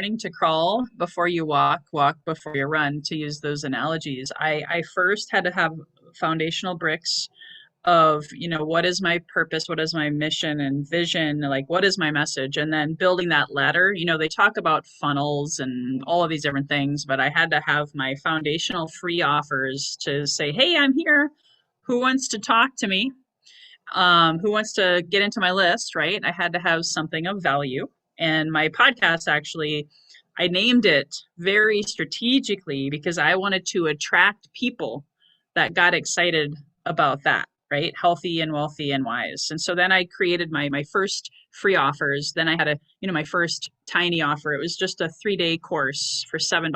learning to crawl before you walk, walk before you run, to use those analogies. I first had to have foundational bricks of, what is my purpose, what is my mission and vision, like what is my message, and then building that ladder. They talk about funnels and all of these different things, but I had to have my foundational free offers to say, hey, I'm here. Who wants to talk to me? Who wants to get into my list, right? I had to have something of value. And my podcast, actually, I named it very strategically because I wanted to attract people that got excited about that, right? Healthy and wealthy and wise. And so then I created my first free offers. Then I had my first tiny offer. It was just a 3-day course for $7,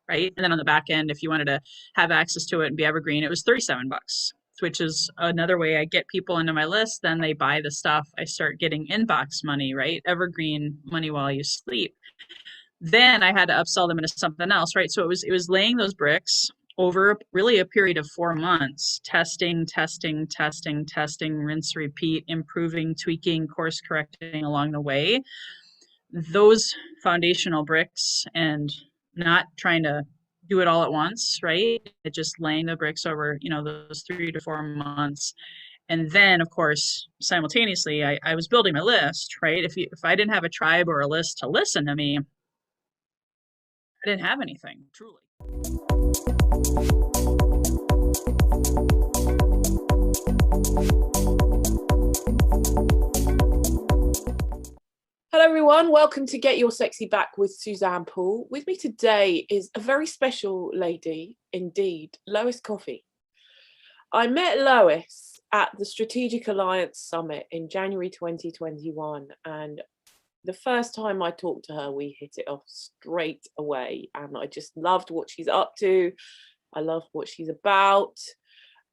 right? And then on the back end, if you wanted to have access to it and be evergreen, it was $37, which is another way I get people into my list. Then they buy the stuff. I start getting inbox money, right? Evergreen money while you sleep. Then I had to upsell them into something else, right? So it was laying those bricks over really a period of 4 months, testing, rinse, repeat, improving, tweaking, course correcting along the way. Those foundational bricks, and not trying to do it all at once, right? It just laying the bricks over, those 3 to 4 months. And then, of course, simultaneously, I was building my list, right? If I didn't have a tribe or a list to listen to me, I didn't have anything, truly. Hello everyone, welcome to Get Your Sexy Back with Suzanne Poole. With me today is a very special lady indeed, Lois Koffi. I met Lois at the Strategic Alliance Summit in January 2021, and the first time I talked to her, we hit it off straight away, and I just loved what she's up to. I love what she's about.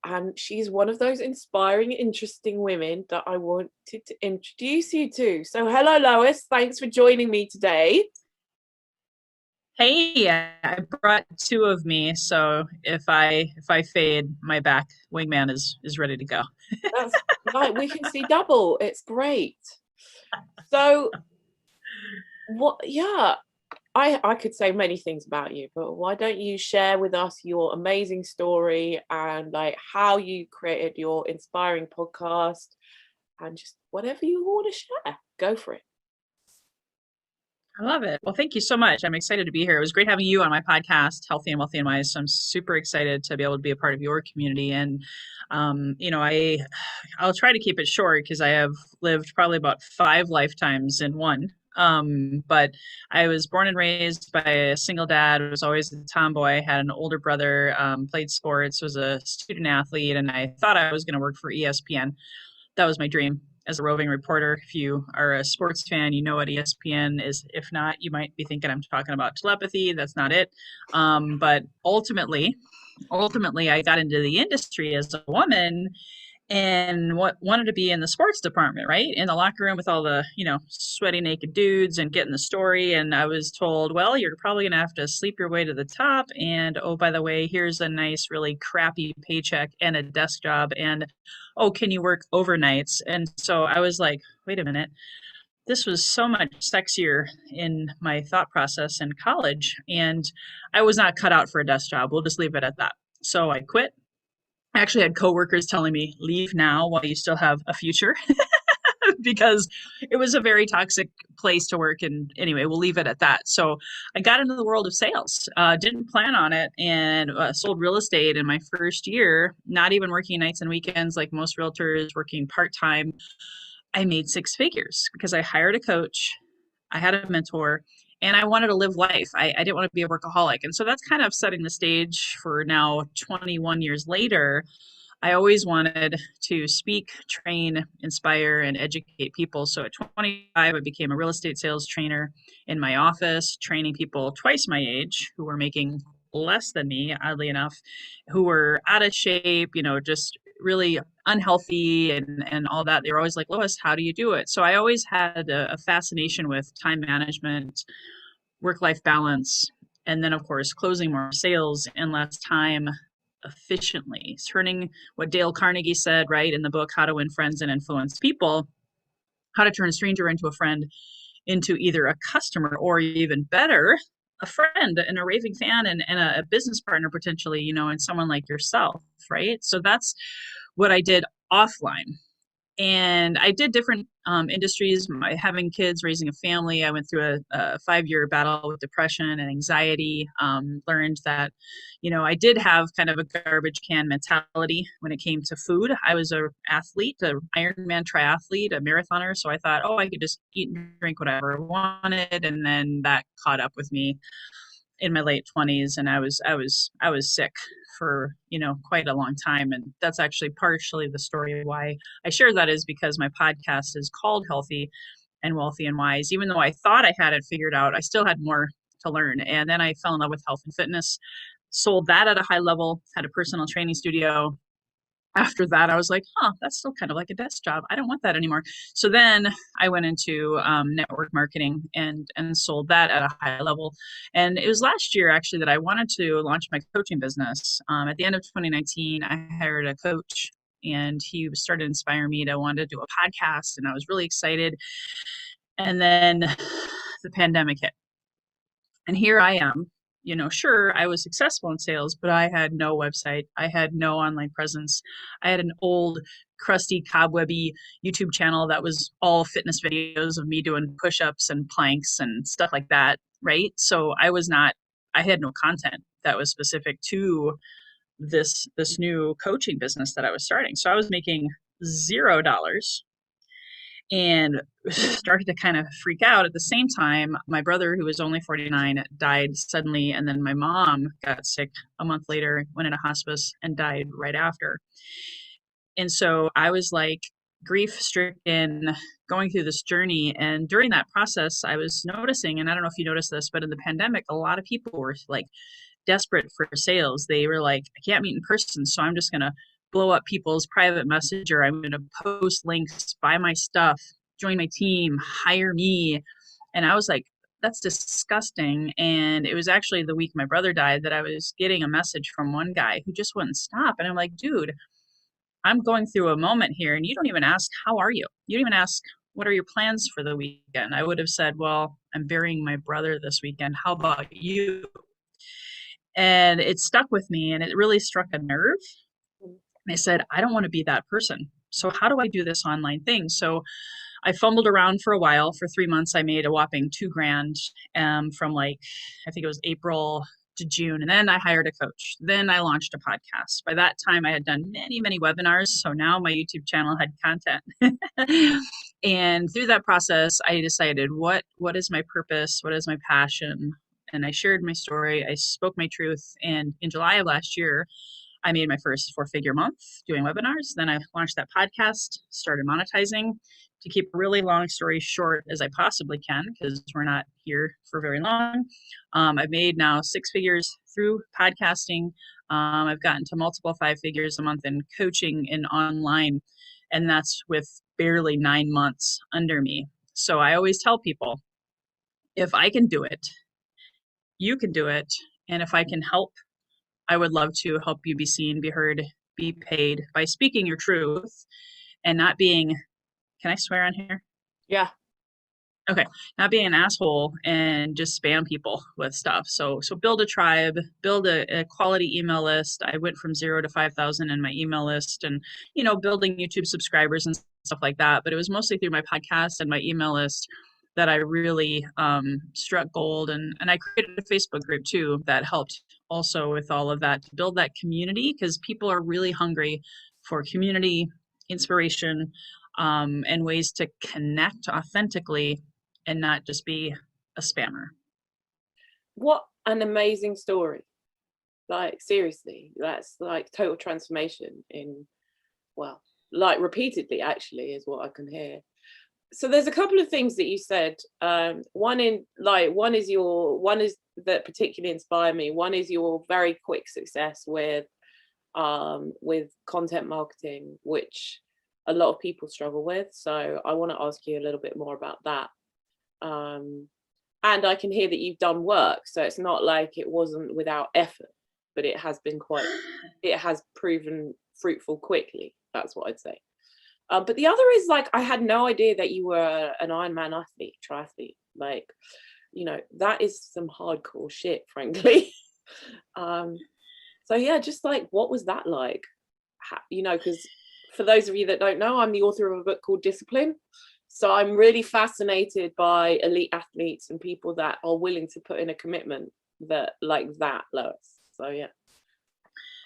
And she's one of those inspiring, interesting women that I wanted to introduce you to. So hello, Lois. Thanks for joining me today. Hey, I brought 2 of me, so if I fade, my back wingman is ready to go. That's right. We can see double. It's great. So what? Yeah. I could say many things about you, but why don't you share with us your amazing story and like how you created your inspiring podcast and just whatever you want to share. Go for it. I love it. Well, thank you so much. I'm excited to be here. It was great having you on my podcast, Healthy and Wealthy and Wise. So I'm super excited to be able to be a part of your community. And, I'll try to keep it short because I have lived probably about 5 lifetimes in one. But I was born and raised by a single dad. I was always a tomboy, had an older brother, played sports, was a student athlete, and I thought I was going to work for ESPN. That was my dream as a roving reporter. If you are a sports fan, you know what ESPN is. If not, you might be thinking I'm talking about telepathy. That's not it. But ultimately, I got into the industry as a woman and wanted to be in the sports department, right? In the locker room with all the, sweaty naked dudes and getting the story. And I was told, well, you're probably going to have to sleep your way to the top. And oh, by the way, here's a nice, really crappy paycheck and a desk job. And oh, can you work overnights? And so I was like, wait a minute. This was so much sexier in my thought process in college. And I was not cut out for a desk job. We'll just leave it at that. So I quit. I actually had coworkers telling me, leave now while you still have a future, because it was a very toxic place to work. And anyway, we'll leave it at that. So I got into the world of sales, didn't plan on it, and sold real estate in my first year, not even working nights and weekends like most realtors, working part-time. I made 6 figures because I hired a coach, I had a mentor, and I wanted to live life. I didn't want to be a workaholic. And so that's kind of setting the stage for now, 21 years later. I always wanted to speak, train, inspire, and educate people. So at 25, I became a real estate sales trainer in my office, training people twice my age who were making less than me, oddly enough, who were out of shape, just really unhealthy and all that. They were always like, Lois, how do you do it? So I always had a fascination with time management, work-life balance, and then, of course, closing more sales in less time efficiently, turning what Dale Carnegie said, right, in the book, How to Win Friends and Influence People, how to turn a stranger into a friend into either a customer or even better, a friend and a raving fan and a business partner potentially, and someone like yourself, right? So that's what I did offline. And I did different industries, having kids, raising a family. I went through a 5-year battle with depression and anxiety. Learned that, I did have kind of a garbage can mentality when it came to food. I was an athlete, an Ironman triathlete, a marathoner. So I thought, oh, I could just eat and drink whatever I wanted. And then that caught up with me in my late 20s, and I was sick for quite a long time. And that's actually partially the story why I share that, is because my podcast is called Healthy and Wealthy and Wise. Even though I thought I had it figured out, I still had more to learn. And then I fell in love with health and fitness, sold that at a high level, had a personal training studio. After that, I was like, that's still kind of like a desk job. I don't want that anymore. So then I went into network marketing and sold that at a high level. And it was last year, actually, that I wanted to launch my coaching business. At the end of 2019, I hired a coach, and he started inspiring me to want to do a podcast. And I was really excited. And then the pandemic hit. And here I am. Sure, I was successful in sales, but I had no website. I had no online presence. I had an old, crusty, cobwebby YouTube channel that was all fitness videos of me doing push-ups and planks and stuff like that, right? So I had no content that was specific to this new coaching business that I was starting. So I was making $0 and started to kind of freak out. At the same time, my brother, who was only 49, died suddenly. And then my mom got sick a month later, went into hospice, and died right after. And so I was like grief stricken, going through this journey. And during that process, I was noticing, and I don't know if you noticed this, but in the pandemic, a lot of people were like desperate for sales. They were like, I can't meet in person, so I'm just going to blow up people's private messenger. I'm going to post links, buy my stuff, join my team, hire me. And I was like, that's disgusting. And it was actually the week my brother died that I was getting a message from one guy who just wouldn't stop. And I'm like, dude, I'm going through a moment here, and you don't even ask, how are you? You don't even ask, what are your plans for the weekend? I would have said, well, I'm burying my brother this weekend. How about you? And it stuck with me, and it really struck a nerve. And I said, I don't want to be that person. So how do I do this online thing? So I fumbled around for a while. For 3 months, I made a whopping $2,000 from like, I think it was April to June. And then I hired a coach. Then I launched a podcast. By that time, I had done many, many webinars. So now my YouTube channel had content. And through that process, I decided what is my purpose? What is my passion? And I shared my story. I spoke my truth. And in July of last year, I made my first 4-figure month doing webinars. Then I launched that podcast, started monetizing. To keep a really long story short as I possibly can, because we're not here for very long, I've made now 6 figures through podcasting. I've gotten to multiple 5 figures a month in coaching and online, and that's with barely 9 months under me. So I always tell people, if I can do it, you can do it. And if I can help, I would love to help you be seen, be heard, be paid by speaking your truth and not being, can I swear on here? Yeah. Okay. Not being an asshole and just spam people with stuff. So build a tribe, build a quality email list. I went from 0 to 5,000 in my email list, and, building YouTube subscribers and stuff like that. But it was mostly through my podcast and my email list that I really struck gold. And I created a Facebook group too that helped also with all of that, to build that community, because people are really hungry for community, inspiration, and ways to connect authentically and not just be a spammer. What an amazing story. Like, seriously, that's like total transformation in, well, like repeatedly actually is what I can hear. So there's a couple of things that you said. One is that particularly inspired me. One is your very quick success with content marketing, which a lot of people struggle with. So I want to ask you a little bit more about that. And I can hear that you've done work, so it's not like it wasn't without effort, but it has proven fruitful quickly. That's what I'd say. But the other is, like, I had no idea that you were an Ironman triathlete. Like, that is some hardcore shit, frankly. So yeah, just like, what was that like? Because for those of you that don't know, I'm the author of a book called Discipline. So I'm really fascinated by elite athletes and people that are willing to put in a commitment that like that, Lois. So yeah.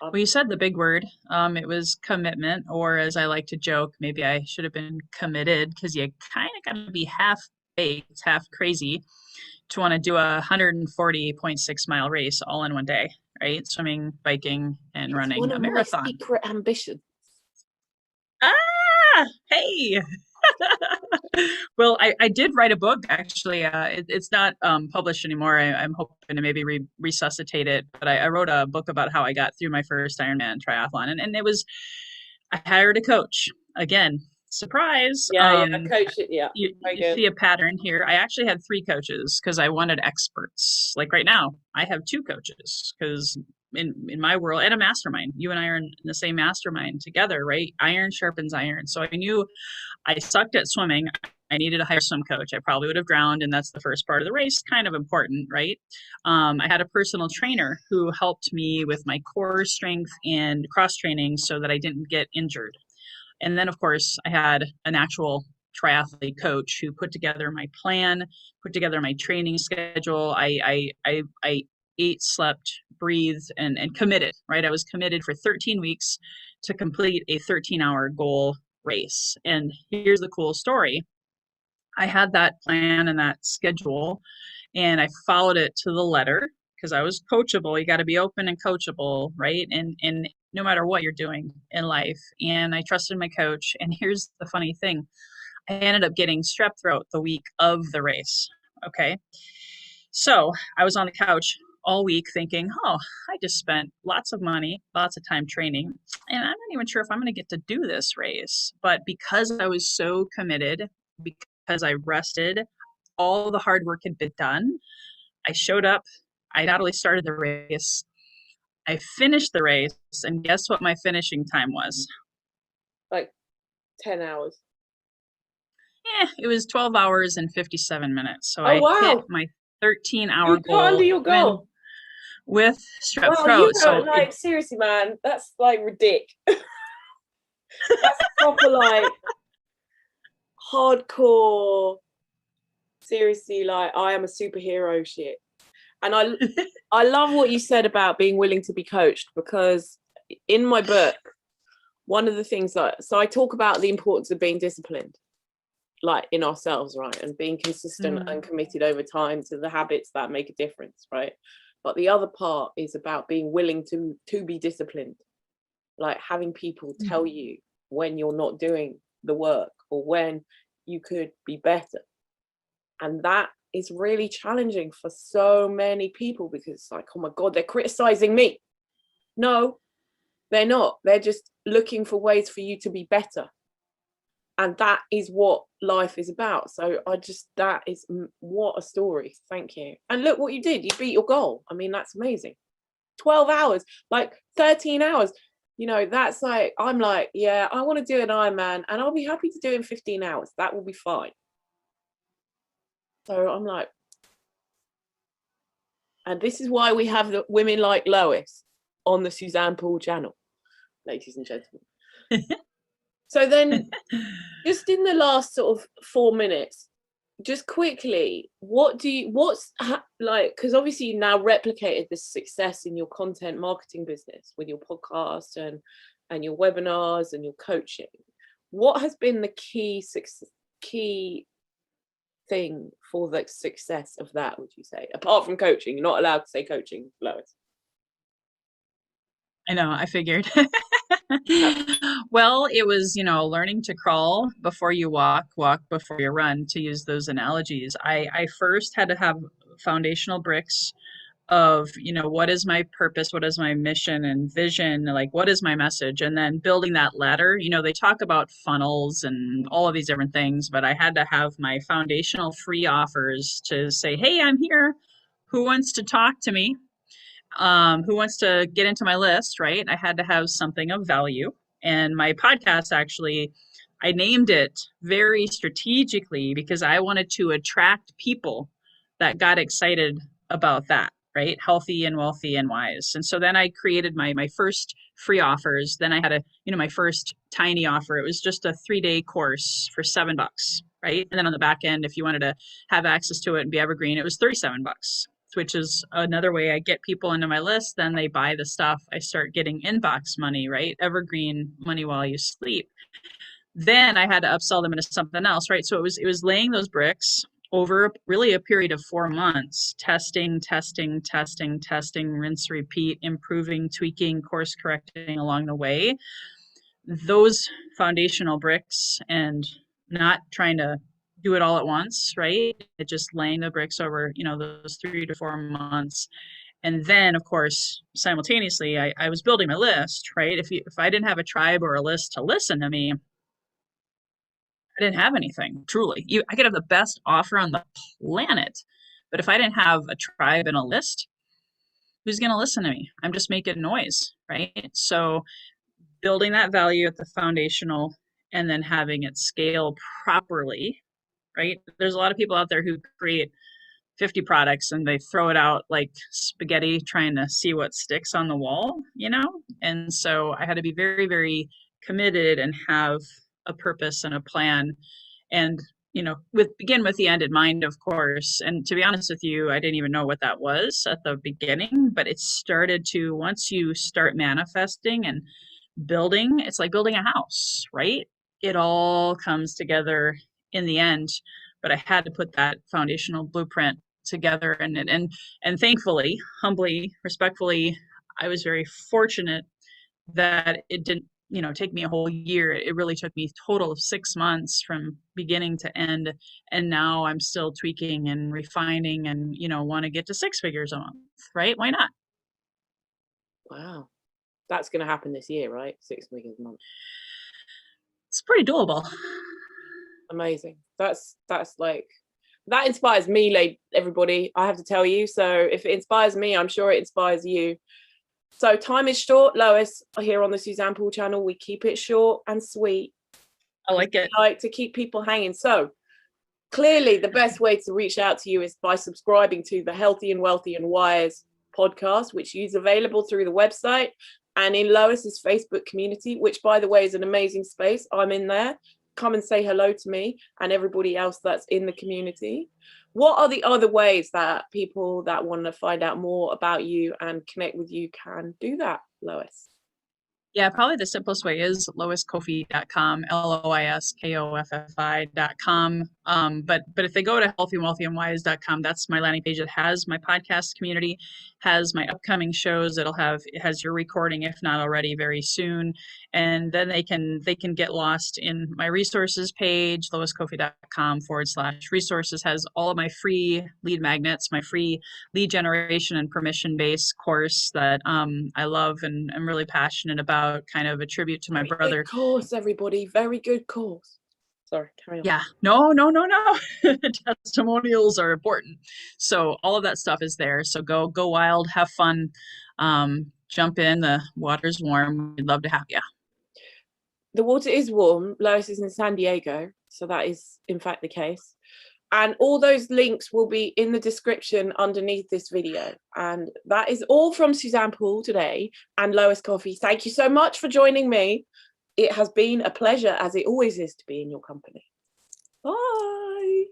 Well, you said the big word. It was commitment, or as I like to joke, maybe I should have been committed, because you kind of got to be half baked, half crazy to want to do a 140.6 mile race all in one day, right? Swimming, biking, and It's one running a of my marathon. secret ambitions. Ah, hey. Well, I did write a book actually. It's not published anymore. I'm hoping to maybe resuscitate it. But I wrote a book about how I got through my first Ironman triathlon, and it was, I hired a coach again. Surprise! Yeah, coach it. Yeah, You see a pattern here. I actually had three coaches because I wanted experts. Like right now, I have two coaches because in my world, and a mastermind. You and I are in the same mastermind together, right? Iron sharpens iron. So I knew I sucked at swimming. I needed a higher swim coach. I probably would have drowned, and that's the first part of the race. Kind of important, right? I had a personal trainer who helped me with my core strength and cross training so that I didn't get injured. And then, of course, I had an actual triathlete coach who put together my plan, put together my training schedule. I ate, slept, breathed, and committed, right? I was committed for 13 weeks to complete a 13-hour goal race. And here's the cool story. I had that plan and that schedule, and I followed it to the letter because I was coachable. You got to be open and coachable, right? And no matter what you're doing in life. And I trusted my coach. And here's the funny thing. I ended up getting strep throat the week of the race. Okay. So I was on the couch all week thinking, oh, I just spent lots of money, lots of time training, and I'm not even sure if I'm going to get to do this race. But because I was so committed, because I rested, all the hard work had been done, I showed up. I not only started the race, I finished the race, and guess what my finishing time was? Like 10 hours. It was 12 hours and 57 minutes. So I hit my 13-hour goal. Under your goal. With strep throat. So seriously, man, that's like ridiculous. That's proper like hardcore. Seriously, like I am a superhero shit. And I love what you said about being willing to be coached, because in my book, one of the things so I talk about the importance of being disciplined, like in ourselves, right? And being consistent and committed over time to the habits that make a difference, right? But the other part is about being willing to be disciplined, like having people tell you when you're not doing the work or when you could be better. And that is really challenging for so many people, because it's like, oh my God, they're criticizing me. No, they're not. They're just looking for ways for you to be better. And that is what life is about. So that is, what a story. Thank you. And look what you did. You beat your goal. I mean, that's amazing. 12 hours, like 13 hours. That's like, I'm like, yeah, I want to do an Ironman, and I'll be happy to do it in 15 hours. That will be fine. So I'm like, and this is why we have the women like Lois on the Suzanne Poole channel, ladies and gentlemen. So then, just in the last sort of 4 minutes, just quickly, what's like, because obviously you now replicated this success in your content marketing business with your podcast and your webinars and your coaching. What has been the key thing for the success of that, would you say, apart from coaching? You're not allowed to say coaching, Lois. I know, I figured. Well, it was, learning to crawl before you walk before you run, to use those analogies. I first had to have foundational bricks of, what is my purpose? What is my mission and vision? Like, what is my message? And then building that ladder. They talk about funnels and all of these different things, but I had to have my foundational free offers to say, hey, I'm here. Who wants to talk to me? Who wants to get into my list, right? I had to have something of value. And my podcast actually, I named it very strategically because I wanted to attract people that got excited about that, right? Healthy and wealthy and wise. And so then I created my first free offers. Then I had my first tiny offer. It was just a 3-day course for $7, right? And then on the back end, if you wanted to have access to it and be evergreen, it was $37, which is another way I get people into my list. Then they buy the stuff. I start getting inbox money, right? Evergreen money while you sleep. Then I had to upsell them into something else, right? So it was laying those bricks over really a period of 4 months, testing, rinse, repeat, improving, tweaking, course correcting along the way. Those foundational bricks, and not trying to do it all at once, right? It just laying the bricks over, those 3 to 4 months. And then, of course, simultaneously, I was building my list, right? If I didn't have a tribe or a list to listen to me, I didn't have anything, truly. I could have the best offer on the planet, but if I didn't have a tribe and a list, who's going to listen to me? I'm just making noise, right? So building that value at the foundational and then having it scale properly, right? There's a lot of people out there who create 50 products and they throw it out like spaghetti trying to see what sticks on the wall, And so I had to be very, very committed and have a purpose and a plan, and begin with the end in mind, of course. And to be honest with you, I didn't even know what that was at the beginning, but it started to, once you start manifesting and building, it's like building a house, right? It all comes together in the end. But I had to put that foundational blueprint together, and thankfully, humbly, respectfully, I was very fortunate that it didn't take me a whole year. It really took me a total of 6 months from beginning to end. And now I'm still tweaking and refining and, want to get to 6 figures a month, right? Why not? Wow. That's going to happen this year, right? 6 figures a month. It's pretty doable. Amazing. That's like, that inspires me, everybody, I have to tell you. So if it inspires me, I'm sure it inspires you. So time is short, Lois. Here on the Suzanne Poole channel, we keep it short and sweet. I like it. We like to keep people hanging. So clearly the best way to reach out to you is by subscribing to the Healthy and Wealthy and Wise podcast, which is available through the website and in Lois's Facebook community, which, by the way, is an amazing space. I'm in there. Come and say hello to me and everybody else that's in the community. What are the other ways that people that want to find out more about you and connect with you can do that, Lois? Yeah, probably the simplest way is loiskoffi.com, LOISKOFFI.com. But if they go to healthywealthyandwise.com, that's my landing page. It has my podcast community, has my upcoming shows. It has your recording, if not already, very soon. And then they can get lost in my resources page. loiskoffi.com/resources has all of my free lead magnets, my free lead generation and permission-based course that I love and I'm really passionate about. Kind of a tribute to my brother. Good course, everybody. Very good course. Sorry, carry on. Yeah, no. Testimonials are important. So all of that stuff is there. So go wild, have fun, jump in. The water's warm. We'd love to have you. The water is warm. Lois is in San Diego, so that is in fact the case. And all those links will be in the description underneath this video. And that is all from Suzanne Poole today and Lois Koffi. Thank you so much for joining me. It has been a pleasure, as it always is, to be in your company. Bye.